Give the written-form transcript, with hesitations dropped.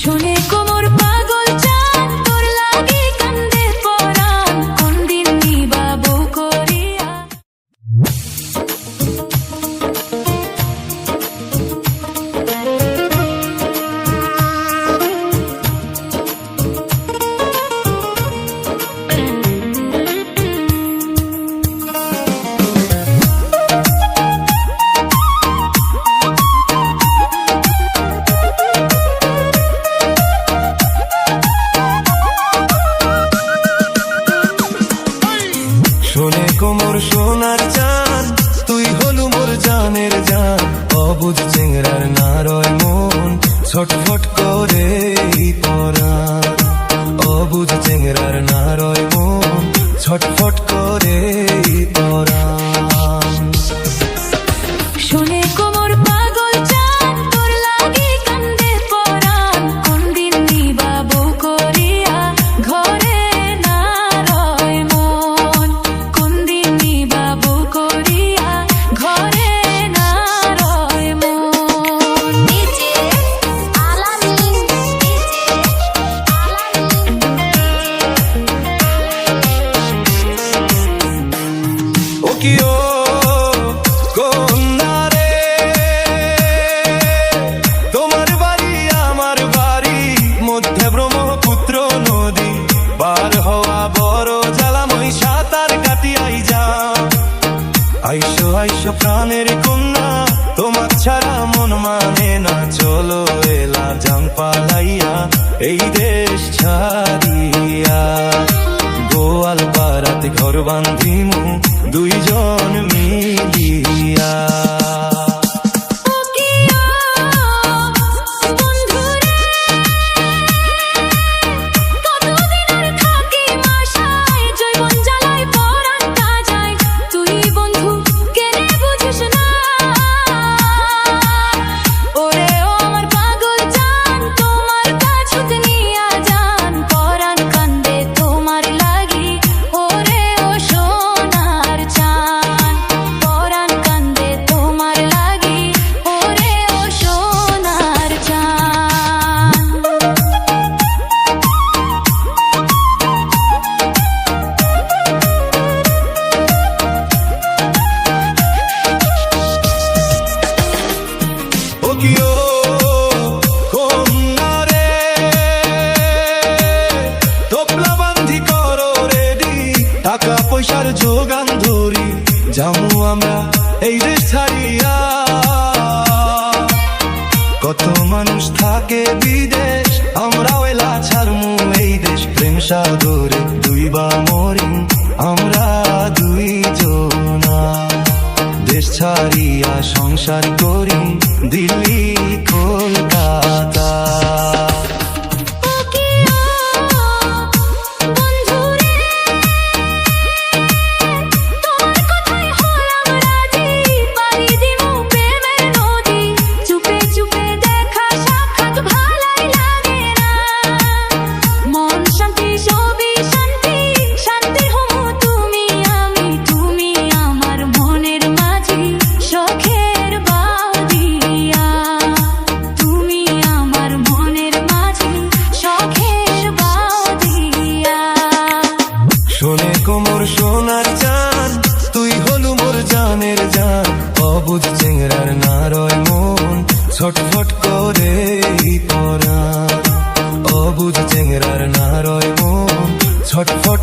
শুনে কোমর পাগল চান তোর লাগি কান্দে পরাণ কোন দিন নিবাবো করিয়া। শোনে কোমর সোনার চান তুই হলু মোর জানের জান অবুঝ চেংরার নারয় মন ছটফট করে পরাণ অবুঝ চেংরার নারয় মন ছটফট করে পরাণ। শুনে কোমর পাগল চান তোর লাগি কান্দে পরাণ কোন দিন নিবাবো করিয়া ঘরে না রয় মন কোন দিন নিবাবো করিয়া ঘরে না রয় মন। নিচে আলামিন ও কি ও কন্যা রে তোমার বাড়ি আমার বাড়ি মধ্যে ব্রহ্মপুত্র নদী পার হওয়া বড় জ্বালাময় সাঁতার কাটিয়াই যা। আইসো আইসো প্রাণের কন্যা তোমার ছাড়া মন মানে না চলো এলা জান পালাইয়া এই দেশ ছাড়িয়া। গোয়াল পাড়াতে ঘর বান্ধিমু দুইজন মিলিয়া। টাকা পয়সার যোগান ধরি যাবো আমরা এই দেশ ছাড়িয়া। কত মানুষ থাকে বিদেশ আমরাও এলা ছাড়মু এই দেশ প্রেম সাগরে দুই বা মরি আমরা দুইজনা। দেশ ছাড়িয়া সংসার করি দিল্লি কলকাতা। শোনে কোমর সোনার চান তুই হলু মোর জানের জান অবুঝ চেংরার নারয় মন ছটফট করে পরাণ অবুঝ চেংরার নারয় মন ছটফট